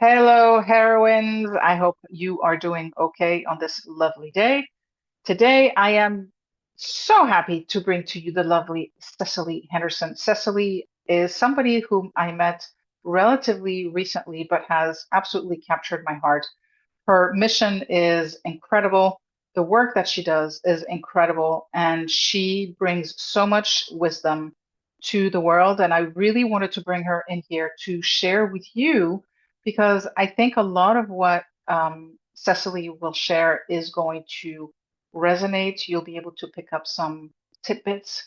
Hello, heroines. I hope you are doing okay on this lovely day. Today, I am so happy to bring to you the lovely Cecily Henderson. Cecily is somebody whom I met relatively recently, but has absolutely captured my heart. Her mission is incredible. The work that she does is incredible, and she brings so much wisdom to the world. And I really wanted to bring her in here to share with you because I think a lot of what Cecily will share is going to resonate. You'll be able to pick up some tidbits.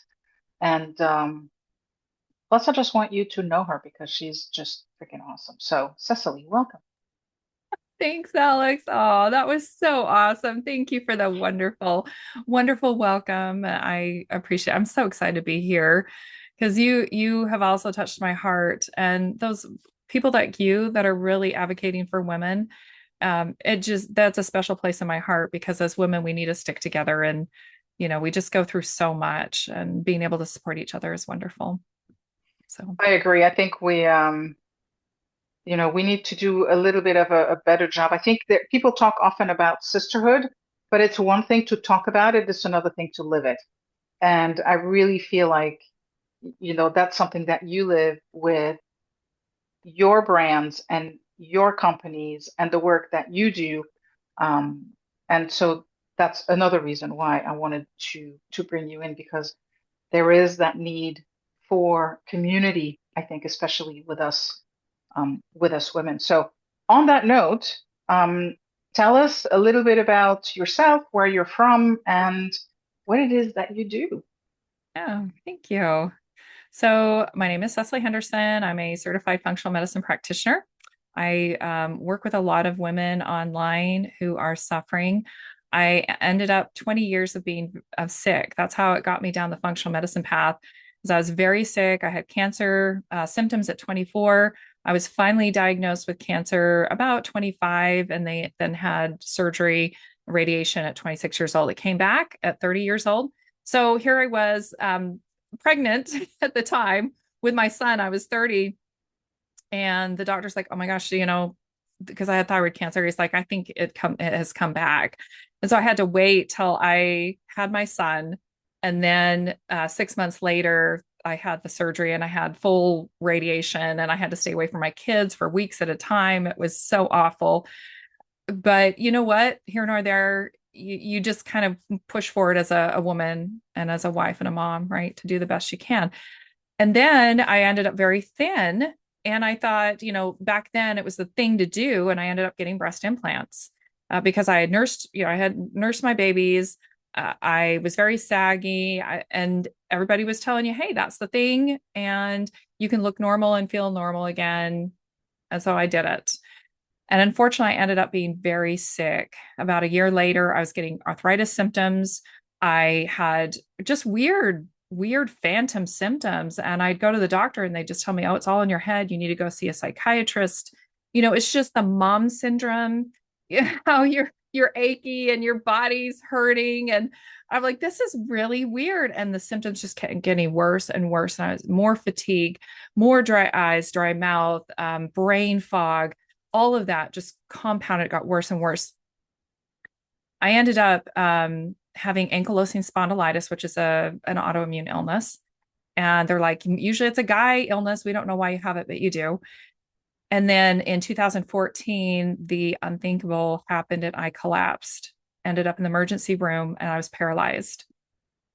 And plus, I just want you to know her because she's just freaking awesome. So, Cecily, welcome. Thanks, Alex. Oh, that was so awesome. Thank you for the wonderful, wonderful welcome. I appreciate it. I'm so excited to be here because you have also touched my heart and those people like you that are really advocating for women. It just that's a special place in my heart because as women, we need to stick together and we just go through so much and being able to support each other is wonderful. So I agree. I think we need to do a little bit of a better job. I think that people talk often about sisterhood, but it's one thing to talk about it, it's another thing to live it. And I really feel like, that's something that you live with your brands and your companies and the work that you do. And so that's another reason why I wanted to bring you in because there is that need for community, I think, especially with us women. So on that note, tell us a little bit about yourself, where you're from, and what it is that you do. yeah, thank you. So, my name is Cecily Henderson. I'm a certified functional medicine practitioner. I work with a lot of women online who are suffering. I ended up 20 years of being sick. That's how it got me down the functional medicine path. Because I was very sick. I had cancer symptoms at 24. I was finally diagnosed with cancer about 25, and they then had surgery, radiation at 26 years old. It came back at 30 years old. So here I was, pregnant at the time with my son. I was 30, and the doctor's like, "Oh my gosh, because I had thyroid cancer." He's like, "I think it has come back." And so I had to wait till I had my son, and then 6 months later, I had the surgery and I had full radiation, and I had to stay away from my kids for weeks at a time. It was so awful. But you know what? Here nor there, you just kind of push forward as a woman and as a wife and a mom, right, to do the best you can. And then I ended up very thin. And I thought, back then it was the thing to do. And I ended up getting breast implants because I had nursed my babies. I was very saggy, and everybody was telling you, hey, that's the thing. And you can look normal and feel normal again. And so I did it. And unfortunately, I ended up being very sick. About a year later, I was getting arthritis symptoms. I had just weird phantom symptoms. And I'd go to the doctor and they just tell me, oh, it's all in your head. You need to go see a psychiatrist. It's just the mom syndrome, how you're achy and your body's hurting. And I'm like, this is really weird. And the symptoms just kept getting worse and worse. And I was more fatigue, more dry eyes, dry mouth, brain fog, all of that just compounded, got worse and worse. I ended up having ankylosing spondylitis, which is an autoimmune illness. And they're like, usually it's a guy illness. We don't know why you have it, but you do. And then in 2014, the unthinkable happened and I collapsed, ended up in the emergency room, and I was paralyzed.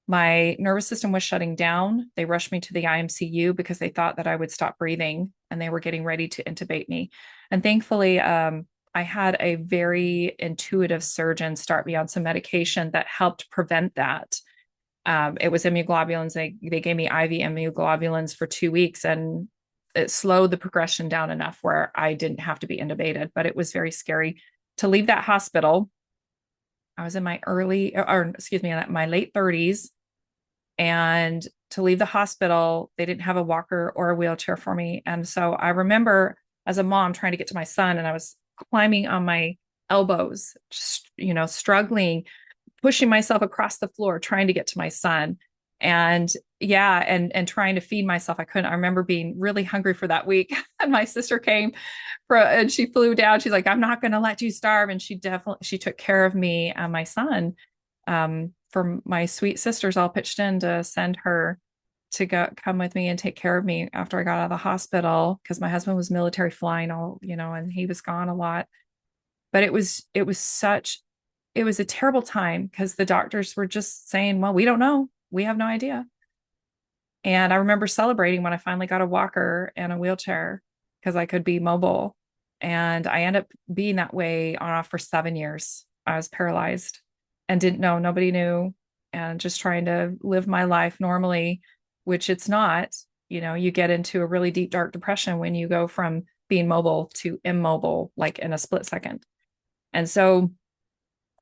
My nervous system was shutting down. They rushed me to the IMCU because they thought that I would stop breathing and they were getting ready to intubate me. And thankfully, I had a very intuitive surgeon start me on some medication that helped prevent that. It was immunoglobulins. They gave me IV immunoglobulins for 2 weeks, and it slowed the progression down enough where I didn't have to be intubated. But it was very scary to leave that hospital. I was in my my late 30s, and to leave the hospital, they didn't have a walker or a wheelchair for me. And so I remember as a mom trying to get to my son, and I was climbing on my elbows, just, struggling, pushing myself across the floor, trying to get to my son. And yeah, and trying to feed myself. I couldn't. I remember being really hungry for that week. And my sister came and she flew down. She's like, I'm not going to let you starve. And she took care of me and my son. For my sweet sisters all pitched in to send her to come with me and take care of me after I got out of the hospital because my husband was military flying all, and he was gone a lot. But it was a terrible time because the doctors were just saying, well, we don't know. We have no idea. And I remember celebrating when I finally got a walker and a wheelchair because I could be mobile. And I ended up being that way on off for 7 years. I was paralyzed and didn't know, nobody knew, and just trying to live my life normally, which it's not. You get into a really deep, dark depression when you go from being mobile to immobile, like in a split second. And so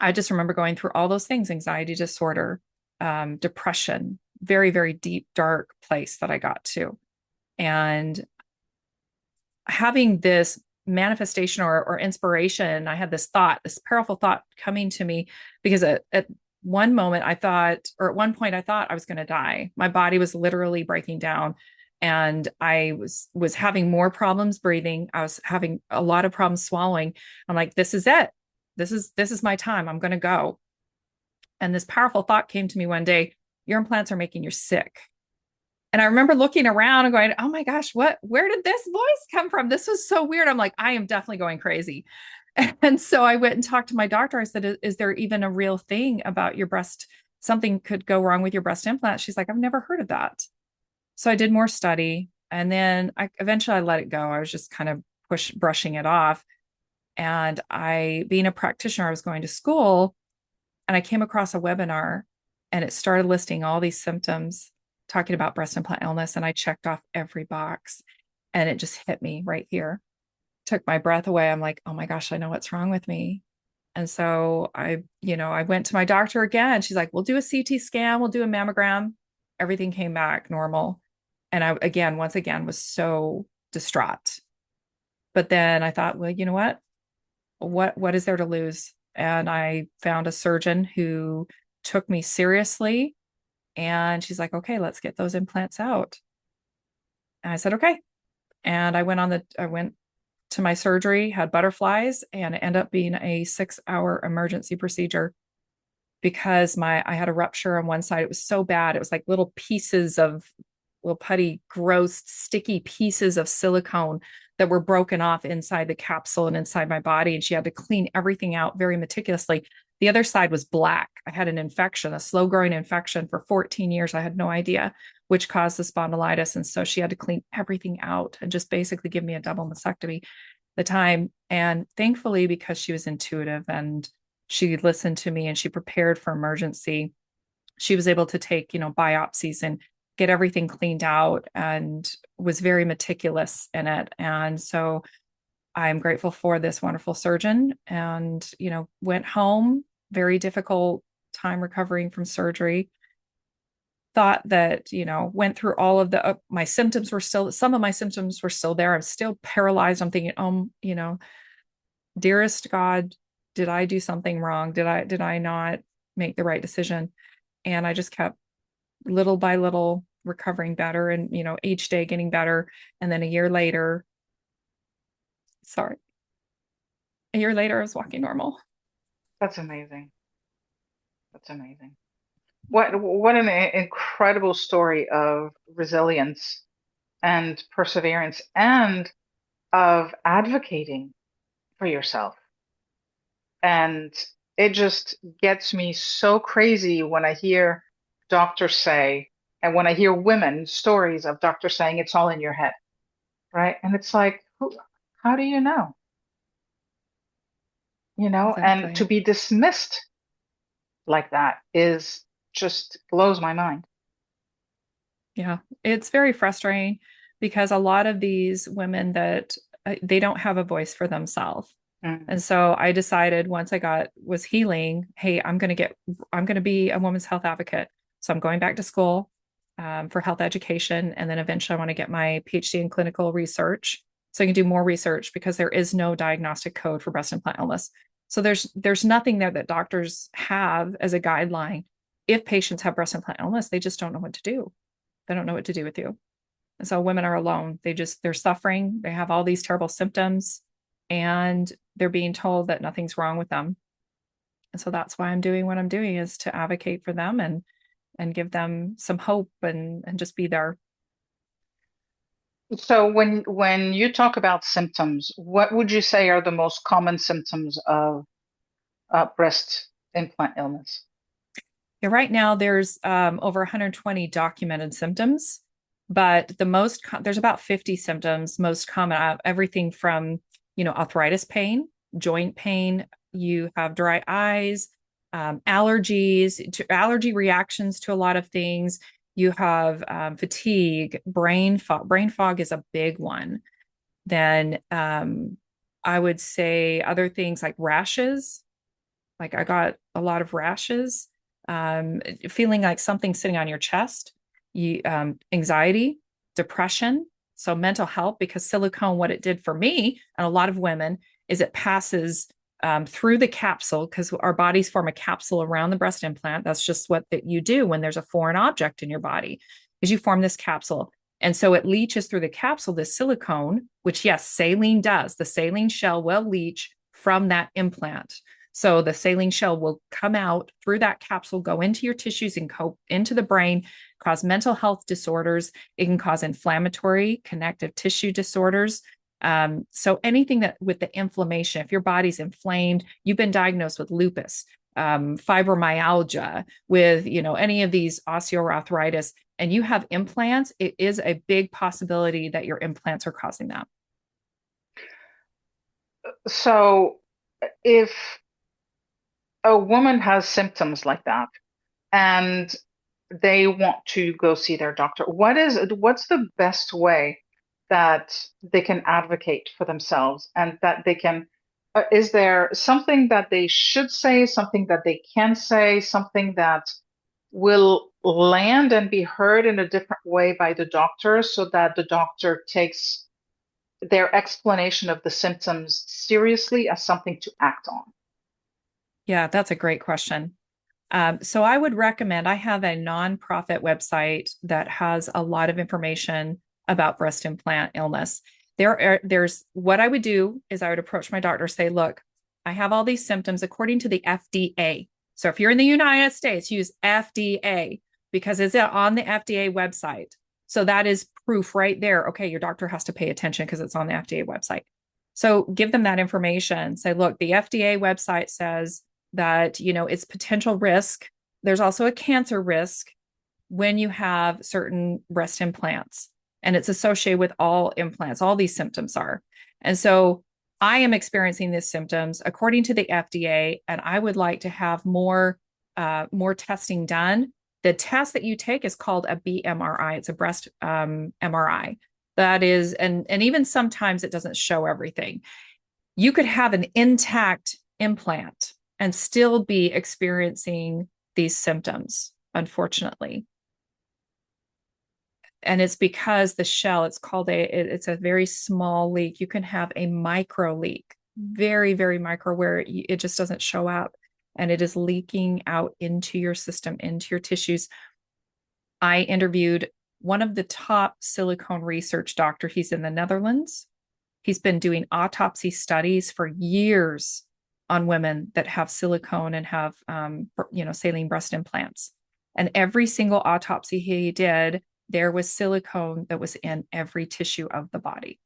I just remember going through all those things: anxiety disorder, depression, very, very deep, dark place that I got to. And having this manifestation or inspiration, I had this thought, this powerful thought coming to me because at one moment I thought, or at one point I thought I was going to die. My body was literally breaking down and I was having more problems breathing. I was having a lot of problems swallowing. I'm like, this is it. This is my time. I'm going to go. And this powerful thought came to me one day: your implants are making you sick. And I remember looking around and going, oh my gosh, where did this voice come from? This was so weird. I'm like, I am definitely going crazy. And so I went and talked to my doctor. I said, is there even a real thing about your breast? Something could go wrong with your breast implant. She's like, I've never heard of that. So I did more study. And then eventually I let it go. I was just kind of brushing it off. And being a practitioner, I was going to school and I came across a webinar and it started listing all these symptoms talking about breast implant illness. And I checked off every box and it just hit me right here. Took my breath away. I'm like, oh my gosh, I know what's wrong with me. And so I went to my doctor again. She's like, we'll do a CT scan, we'll do a mammogram. Everything came back normal. And once again, was so distraught. But then I thought, well, you know what? What is there to lose? And I found a surgeon who took me seriously. And she's like, okay, let's get those implants out. And I said, okay. And I went to my surgery, had butterflies, and it ended up being a 6-hour emergency procedure because I had a rupture on one side. It was so bad. It was like little pieces of little putty, gross, sticky pieces of silicone that were broken off inside the capsule and inside my body. And she had to clean everything out very meticulously. The other side was black. I had an infection, a slow growing infection for 14 years. I had no idea, which caused the spondylitis. And so she had to clean everything out and just basically give me a double mastectomy the time. And thankfully, because she was intuitive and she listened to me and she prepared for emergency, she was able to take, biopsies and get everything cleaned out and was very meticulous in it. And so I'm grateful for this wonderful surgeon and, went home, very difficult time recovering from surgery. Thought that, went through all of my symptoms were still, some of my symptoms were still there. I'm still paralyzed. I'm thinking, dearest God, did I do something wrong? Did I not make the right decision? And I just kept little by little recovering better and, each day getting better. And then a year later, I was walking normal. That's amazing. That's amazing. What an incredible story of resilience and perseverance and of advocating for yourself. And it just gets me so crazy when I hear doctors say, and when I hear women stories of doctors saying it's all in your head, right? And it's like, how do you know? And to Exactly. be dismissed like that is just blows my mind. Yeah. It's very frustrating because a lot of these women that they don't have a voice for themselves. Mm. And so I decided once was healing, hey, I'm going to be a women's health advocate. So I'm going back to school for health education. And then eventually I want to get my PhD in clinical research so I can do more research because there is no diagnostic code for breast implant illness. So there's nothing there that doctors have as a guideline. If patients have breast implant illness, they just don't know what to do. They don't know what to do with you. And so women are alone. They're suffering. They have all these terrible symptoms and they're being told that nothing's wrong with them. And so that's why I'm doing what I'm doing, is to advocate for them and give them some hope and just be there. So when you talk about symptoms, what would you say are the most common symptoms of breast implant illness? Yeah, right now there's over 120 documented symptoms, but there's about 50 symptoms. Most common, everything from arthritis pain, joint pain. You have dry eyes, allergy reactions to a lot of things. You have fatigue, brain fog. Brain fog is a big one. Then I would say other things like rashes. Like I got a lot of rashes, feeling like something's sitting on your chest, anxiety, depression, so mental health, because silicone, what it did for me and a lot of women is it passes through the capsule, because our bodies form a capsule around the breast implant. That's just what you do when there's a foreign object in your body, is you form this capsule. And so it leaches through the capsule, this silicone, which, yes, saline does. The saline shell will leach from that implant. So the saline shell will come out through that capsule, go into your tissues and go into the brain, cause mental health disorders. It can cause inflammatory connective tissue disorders. So anything that with the inflammation, if your body's inflamed, you've been diagnosed with lupus, fibromyalgia, with any of these osteoarthritis, and you have implants, it is a big possibility that your implants are causing that. So if a woman has symptoms like that and they want to go see their doctor, what's the best way that they can advocate for themselves and that they can is there something that they should say, something that they can say, something that will land and be heard in a different way by the doctor so that the doctor takes their explanation of the symptoms seriously as something to act on? Yeah, that's a great question. So I would recommend, I have a nonprofit website that has a lot of information about breast implant illness. There's what I would do is I would approach my doctor, say, look, I have all these symptoms according to the FDA. So if you're in the United States, use FDA because it's on the FDA website. So that is proof right there. Okay, your doctor has to pay attention because it's on the FDA website. So give them that information. Say, look, the FDA website says that it's potential risk. There's also a cancer risk when you have certain breast implants, and it's associated with all implants. All these symptoms are. And so I am experiencing these symptoms according to the FDA, and I would like to have more testing done. The test that you take is called a BMRI. It's a breast MRI. That is, and even sometimes it doesn't show everything. You could have an intact implant and still be experiencing these symptoms, unfortunately. And it's because the shell, it's a very small leak. You can have a micro leak, very, very micro, where it just doesn't show up and it is leaking out into your system, into your tissues. I interviewed one of the top silicone research doctor. He's in the Netherlands. He's been doing autopsy studies for years on women that have silicone and have, saline breast implants. And every single autopsy he did, there was silicone that was in every tissue of the body.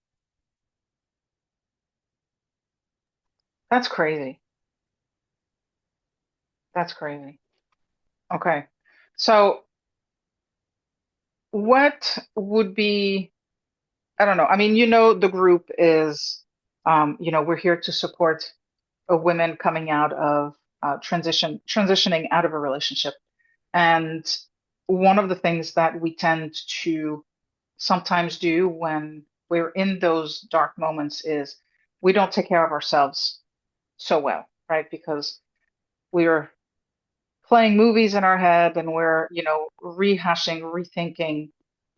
That's crazy. That's crazy. Okay. So what would be, I don't know. I mean, the group is, we're here to support women coming out of transitioning out of a relationship. And one of the things that we tend to sometimes do when we're in those dark moments is we don't take care of ourselves so well, right? Because we're playing movies in our head and we're, rehashing, rethinking,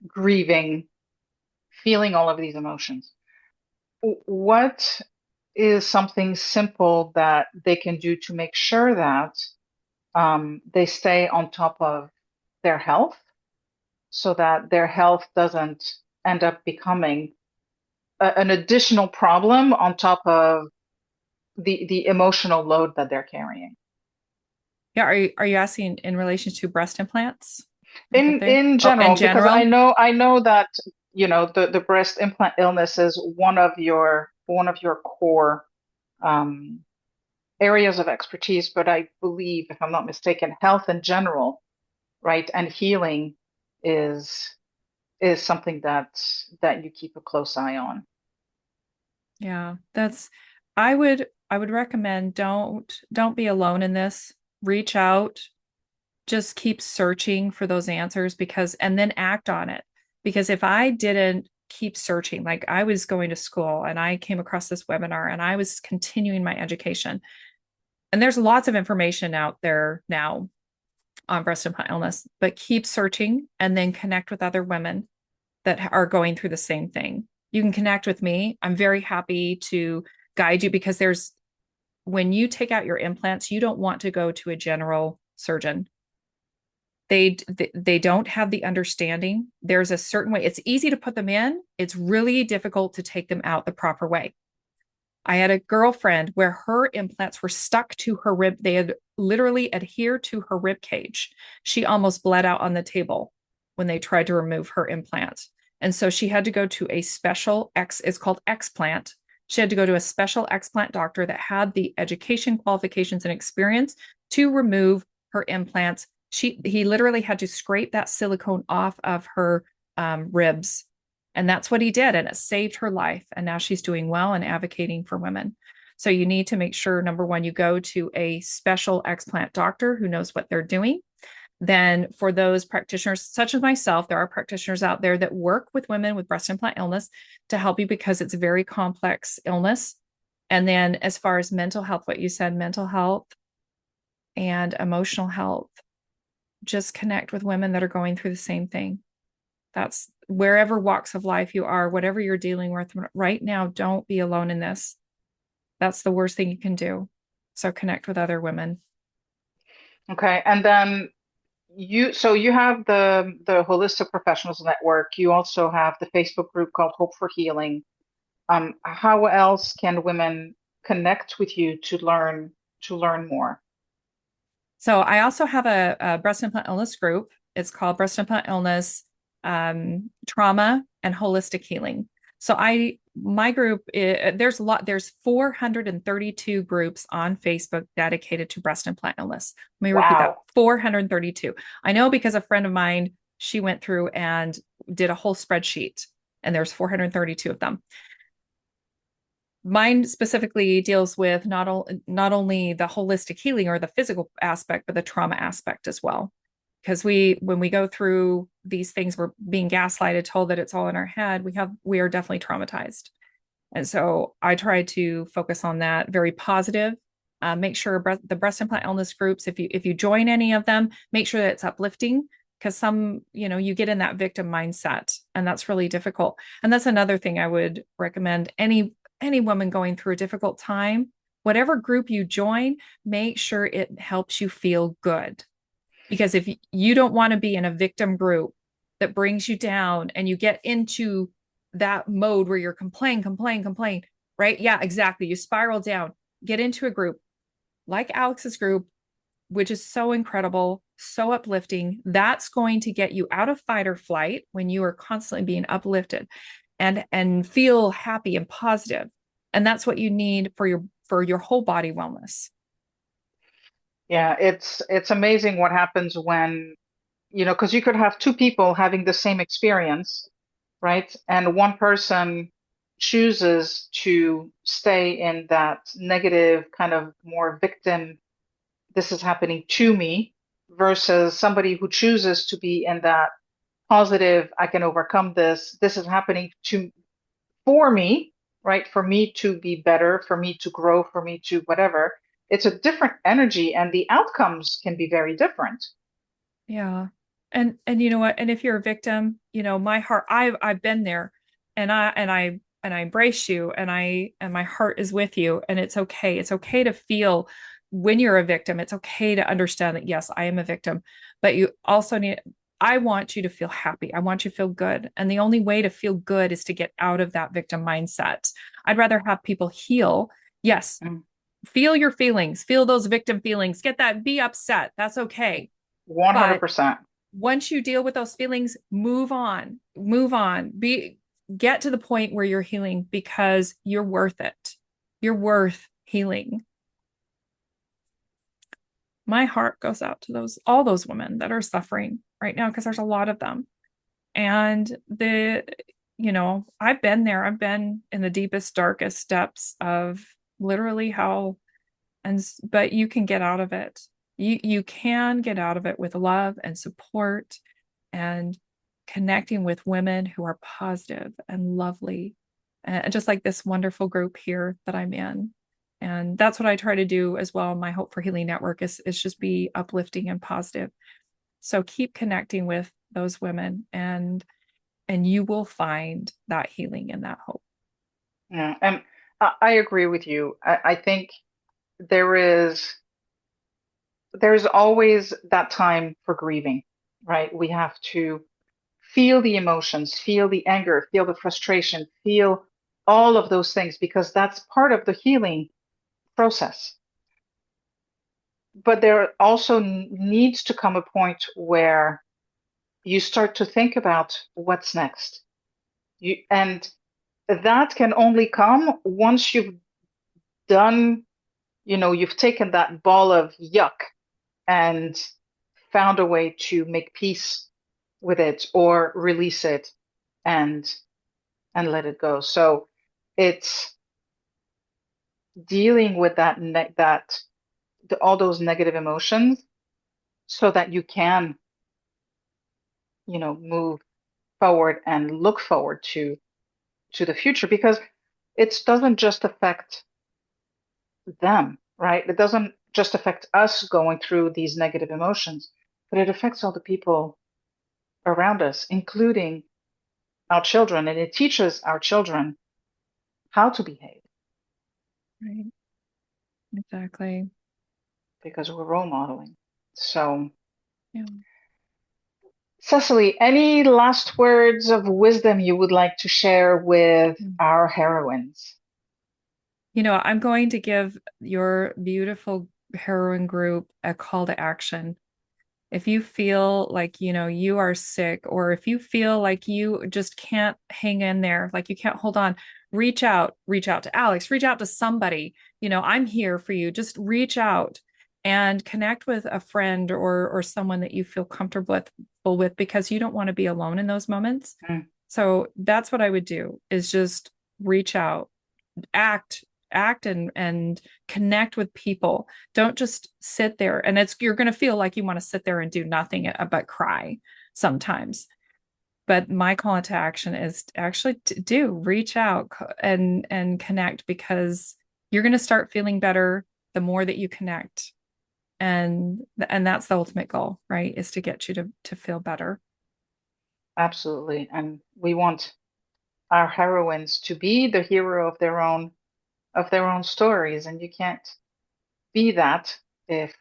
grieving, feeling all of these emotions. What is something simple that they can do to make sure that they stay on top of their health so that their health doesn't end up becoming an additional problem on top of the emotional load that they're carrying. Yeah. Are you asking in relation to breast implants? Is that In oh, in general, because general? I know that, the breast implant illness is one of your core um, areas of expertise, but I believe, if I'm not mistaken, health in general, right, and healing is something that you keep a close eye on. Yeah. I would recommend don't be alone in this. Reach out, just keep searching for those answers and then act on it. Because if I didn't keep searching, like I was going to school and I came across this webinar and I was continuing my education, and there's lots of information out there now on breast implant illness, but keep searching and then connect with other women that are going through the same thing. You can connect with me. I'm very happy to guide you because when you take out your implants, you don't want to go to a general surgeon. They don't have the understanding. There's a certain way. It's easy to put them in. It's really difficult to take them out the proper way. I had a girlfriend where her implants were stuck to her rib. They had literally adhered to her rib cage. She almost bled out on the table when they tried to remove her implant. And so she had to go to a special it's called explant. She had to go to a special explant doctor that had the education, qualifications, and experience to remove her implants. He literally had to scrape that silicone off of her ribs, and that's what he did. And it saved her life. And now she's doing well and advocating for women. So you need to make sure, number one, you go to a special explant doctor who knows what they're doing. Then for those practitioners, such as myself, there are practitioners out there that work with women with breast implant illness to help you because it's a very complex illness. And then as far as mental health, what you said, mental health and emotional health, just connect with women that are going through the same thing. That's wherever walks of life you are, whatever you're dealing with right now, don't be alone in this. That's the worst thing you can do. So connect with other women. Okay, and then you have the Holistic Professionals Network. You also have the Facebook group called Hope for Healing. How else can women connect with you to learn more? So I also have a breast implant illness group. It's called Breast Implant Illness, Trauma, and Holistic Healing. So my group, there's 432 groups on Facebook dedicated to breast implant illness. Let me repeat that, Wow. 432. I know because a friend of mine, she went through and did a whole spreadsheet, and there's 432 of them. Mine specifically deals with not only the holistic healing or the physical aspect, but the trauma aspect as well. Because when we go through these things, we're being gaslighted, told that it's all in our head. We are definitely traumatized. And so I try to focus on that, very positive. Make sure the breast implant illness groups, if you join any of them, make sure that it's uplifting, because you get in that victim mindset, and that's really difficult. And that's another thing I would recommend any woman going through a difficult time, whatever group you join, make sure it helps you feel good. Because if you don't want to be in a victim group that brings you down and you get into that mode where you're complain, right? Yeah, exactly. You spiral down, get into a group like Alex's group, which is so incredible, so uplifting. That's going to get you out of fight or flight when you are constantly being uplifted and feel happy and positive. And that's what you need for your whole body wellness. Yeah, it's amazing what happens when, because you could have two people having the same experience, right? And one person chooses to stay in that negative kind of more victim, this is happening to me, versus somebody who chooses to be in that positive, I can overcome this. This is happening to for me, right? For me to be better, for me to grow, for me to whatever. It's a different energy and the outcomes can be very different. Yeah. And you know what? And if you're a victim, my heart, I've been there, and I embrace you, and my heart is with you, and it's okay. It's okay to feel when you're a victim. It's okay to understand that yes, I am a victim, but you also need I want you to feel happy. I want you to feel good. And the only way to feel good is to get out of that victim mindset. I'd rather have people heal. Yes, Mm. feel your feelings, feel those victim feelings, get that, be upset. That's okay. But 100%. once you deal with those feelings, move on, get to the point where you're healing because you're worth it. You're worth healing. My heart goes out to all those women that are suffering right now because there's a lot of them. And I've been there. I've been in the deepest, darkest depths of literally hell. But you can get out of it. You can get out of it with love and support and connecting with women who are positive and lovely, and just like this wonderful group here that I'm in. And that's what I try to do as well. My Hope for Healing Network is just be uplifting and positive. So keep connecting with those women, and you will find that healing and that hope. Yeah, and I agree with you. I think there is there's always that time for grieving, right? We have to feel the emotions, feel the anger, feel the frustration, feel all of those things because that's part of the healing process. But there also needs to come a point where you start to think about what's next. And that can only come once you've done, you've taken that ball of yuck and found a way to make peace with it or release it and let it go. So it's dealing with all those negative emotions so that you can, move forward and look forward to the future because it doesn't just affect them, right? It doesn't just affect us going through these negative emotions, but it affects all the people around us, including our children, and it teaches our children how to behave Right. Exactly. because we're role modeling. So, Yeah. Cecily, any last words of wisdom you would like to share with our heroines? I'm going to give your beautiful heroine group a call to action. If you feel like, you are sick, or if you feel like you just can't hang in there, like you can't hold on, reach out to Alex, reach out to somebody. I'm here for you. Just reach out and connect with a friend or someone that you feel comfortable with because you don't want to be alone in those moments. Mm, So that's what I would do is just reach out, act and connect with people. Don't just sit there, and you're going to feel like you want to sit there and do nothing but cry sometimes. But my call to action is actually to do reach out and connect, because you're going to start feeling better the more that you connect. And that's the ultimate goal, right? Is to get you to feel better. absolutely. And we want our heroines to be the hero of their own stories, and you can't be that if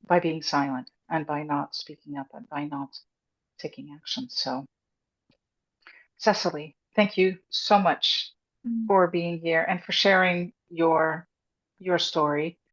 by being silent and by not speaking up and by not taking action. So, Cecily, thank you so much Mm. for being here and for sharing your story.